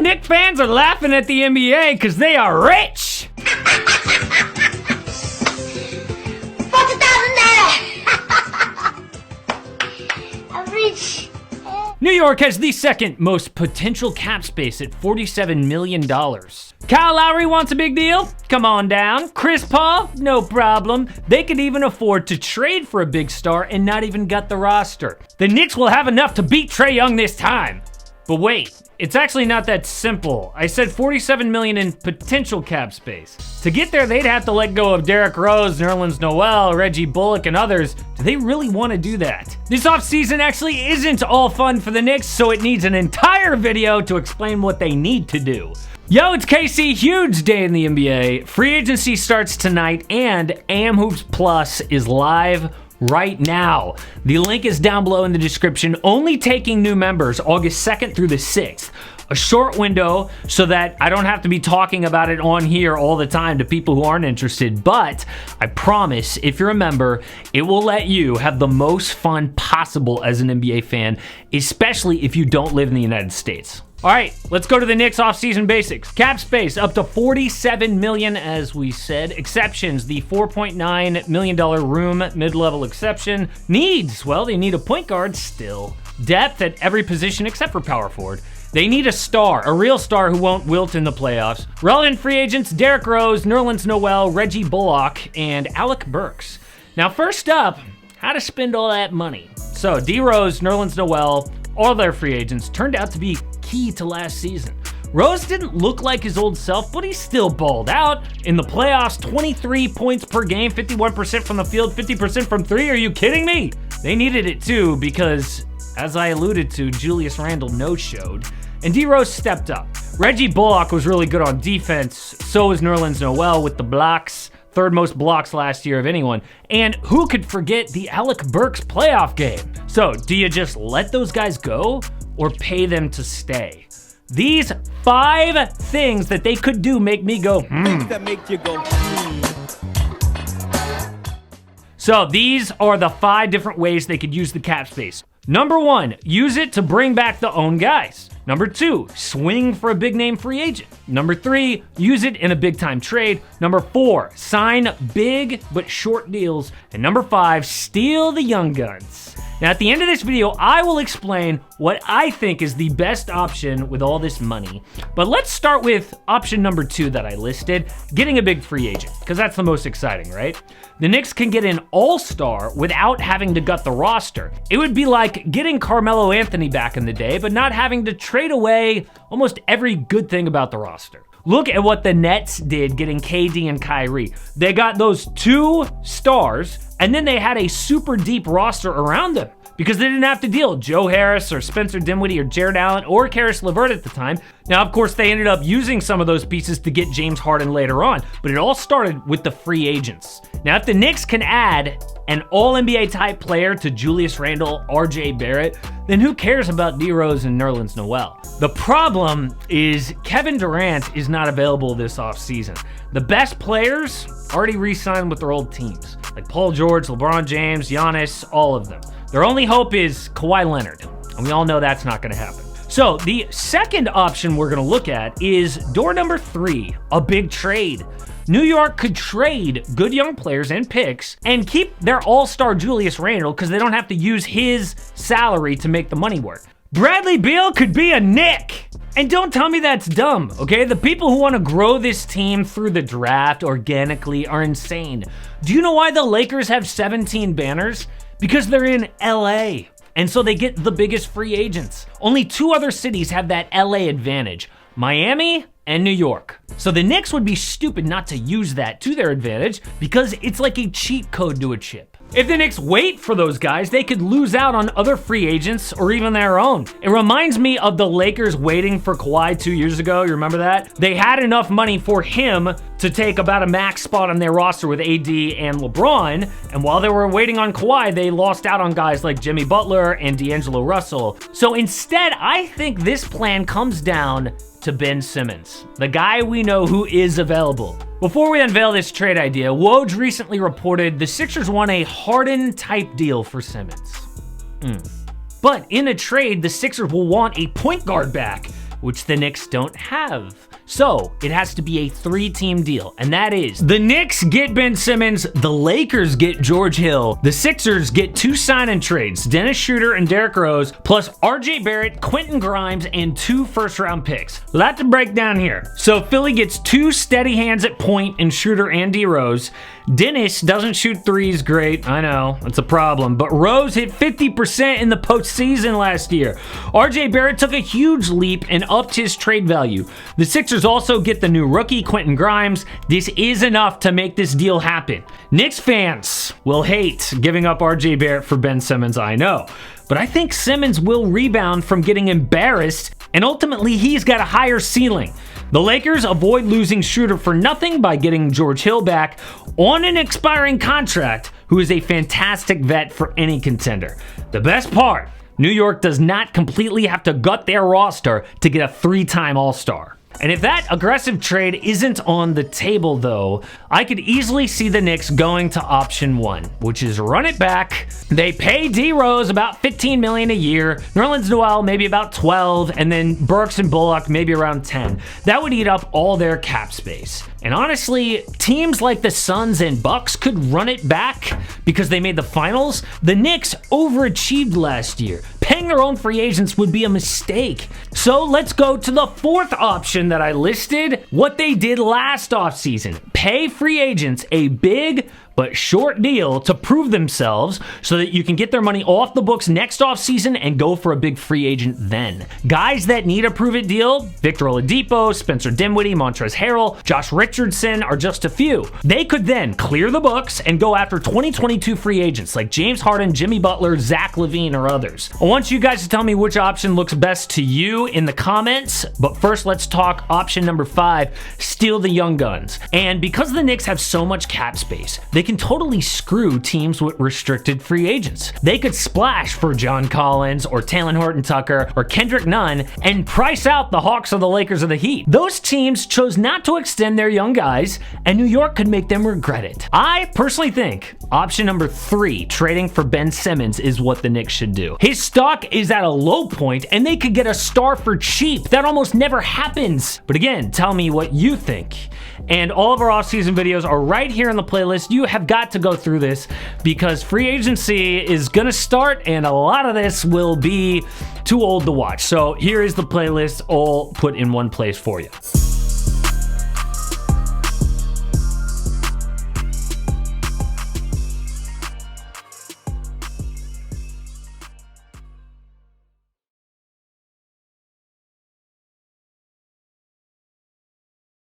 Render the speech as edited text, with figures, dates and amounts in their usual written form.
Knicks fans are laughing at the NBA because they are rich. I'm rich. New York has the second most potential cap space at $47 million. Kyle Lowry wants a big deal? Come on down. Chris Paul? No problem. They could even afford to trade for a big star and not even gut the roster. The Knicks will have enough to beat Trae Young this time. But wait, it's actually not that simple. I said $47 million in potential cap space. To get there, they'd have to let go of Derrick Rose, Nerlens Noel, Reggie Bullock, and others. Do they really want to do that? This offseason actually isn't all fun for the Knicks, so it needs an entire video to explain what they need to do. Yo, it's KC, huge day in the NBA. Free agency starts tonight, and AM Hoops Plus is live right now. The link is down below in the description, only taking new members August 2nd through the 6th. A short window so that I don't have to be talking about it on here all the time to people who aren't interested, but I promise if you're a member, it will let you have the most fun possible as an NBA fan, especially if you don't live in the United States. All right, let's go to the Knicks offseason basics. Cap space up to $47 million, as we said. Exceptions, the $4.9 million room mid-level exception. Needs, well, they need a point guard still. Depth at every position except for power forward. They need a star, a real star who won't wilt in the playoffs. Relevant free agents, Derrick Rose, Nerlens Noel, Reggie Bullock, and Alec Burks. Now, first up, how to spend all that money. So, D Rose, Nerlens Noel, all their free agents turned out to be key to last season. Rose didn't look like his old self, but he still balled out. In the playoffs, 23 points per game, 51% from the field, 50% from three. Are you kidding me? They needed it too because, as I alluded to, Julius Randle no-showed, and D Rose stepped up. Reggie Bullock was really good on defense, so was Nerlens Noel with the blocks. Third most blocks last year of anyone. And who could forget the Alec Burks playoff game? So, do you just let those guys go or pay them to stay? These 5 things that they could do make me go, Things that make you go, So these are the 5 different ways they could use the cap space. Number 1, use it to bring back the own guys. Number 2, swing for a big name free agent. Number 3, use it in a big time trade. Number 4, sign big but short deals. And number 5, steal the young guns. Now at the end of this video, I will explain what I think is the best option with all this money. But let's start with option number 2 that I listed, getting a big free agent, because that's the most exciting, right? The Knicks can get an all-star without having to gut the roster. It would be like getting Carmelo Anthony back in the day, but not having to trade away almost every good thing about the roster. Look at what the Nets did getting KD and Kyrie. They got those 2 stars, and then they had a super deep roster around them because they didn't have to deal with Joe Harris or Spencer Dinwiddie or Jared Allen or Karis LeVert at the time. Now, of course, they ended up using some of those pieces to get James Harden later on, but it all started with the free agents. Now, if the Knicks can add an all-NBA type player to Julius Randle, RJ Barrett, then who cares about D Rose and Nerlens Noel? The problem is Kevin Durant is not available this offseason. The best players already re-signed with their old teams, like Paul George, LeBron James, Giannis, all of them. Their only hope is Kawhi Leonard, and we all know that's not gonna happen. So the second option we're gonna look at is door number 3, a big trade. New York could trade good young players and picks and keep their all-star Julius Randle because they don't have to use his salary to make the money work. Bradley Beal could be a Knick. And don't tell me that's dumb, okay? The people who want to grow this team through the draft organically are insane. Do you know why the Lakers have 17 banners? Because they're in LA. And so they get the biggest free agents. Only 2 other cities have that LA advantage, Miami and New York. So the Knicks would be stupid not to use that to their advantage because it's like a cheat code to a chip. If the Knicks wait for those guys, they could lose out on other free agents or even their own. It reminds me of the Lakers waiting for Kawhi 2 years ago. You remember that? They had enough money for him to take about a max spot on their roster with AD and LeBron. And while they were waiting on Kawhi, they lost out on guys like Jimmy Butler and D'Angelo Russell. So instead, I think this plan comes down to Ben Simmons, the guy we know who is available. Before we unveil this trade idea, Woj recently reported the Sixers want a Harden-type deal for Simmons. But in a trade, the Sixers will want a point guard back, which the Knicks don't have. So it has to be a 3-team deal, and that is the Knicks get Ben Simmons, the Lakers get George Hill, the Sixers get 2 sign-and trades, Dennis Schroeder and Derrick Rose, plus RJ Barrett, Quentin Grimes, and 2 first-round picks. A lot to break down here. So Philly gets 2 steady hands at point in Schroeder and D Rose. Dennis doesn't shoot threes great, I know, it's a problem, but Rose hit 50% in the postseason last year. RJ Barrett took a huge leap and upped his trade value. The Sixers also get the new rookie, Quentin Grimes. This is enough to make this deal happen. Knicks fans will hate giving up RJ Barrett for Ben Simmons, I know, but I think Simmons will rebound from getting embarrassed, and ultimately he's got a higher ceiling. The Lakers avoid losing Schroeder for nothing by getting George Hill back on an expiring contract, who is a fantastic vet for any contender. The best part, New York does not completely have to gut their roster to get a 3-time All-Star. And if that aggressive trade isn't on the table, though, I could easily see the Knicks going to option 1, which is run it back. They pay D Rose about $15 million a year, Nerlens Noel maybe about 12, and then Burks and Bullock maybe around 10. That would eat up all their cap space. And honestly, teams like the Suns and Bucks could run it back because they made the finals. The Knicks overachieved last year. Paying their own free agents would be a mistake. So let's go to the 4th option that I listed, what they did last offseason. Pay free agents a big but short deal to prove themselves so that you can get their money off the books next offseason and go for a big free agent then. Guys that need a prove-it deal, Victor Oladipo, Spencer Dinwiddie, Montrezl Harrell, Josh Richardson are just a few. They could then clear the books and go after 2022 free agents like James Harden, Jimmy Butler, Zach LaVine, or others. I want you guys to tell me which option looks best to you in the comments, but first let's talk option number 5, steal the young guns. And because the Knicks have so much cap space, they can totally screw teams with restricted free agents. They could splash for John Collins or Talen Horton-Tucker or Kendrick Nunn and price out the Hawks or the Lakers or the Heat. Those teams chose not to extend their young guys, and New York could make them regret it. I personally think option number 3, trading for Ben Simmons, is what the Knicks should do. His stock is at a low point, and they could get a star for cheap. That almost never happens. But again, tell me what you think. And all of our offseason videos are right here in the playlist. You have got to go through this because free agency is gonna start and a lot of this will be too old to watch. So here is the playlist all put in one place for you.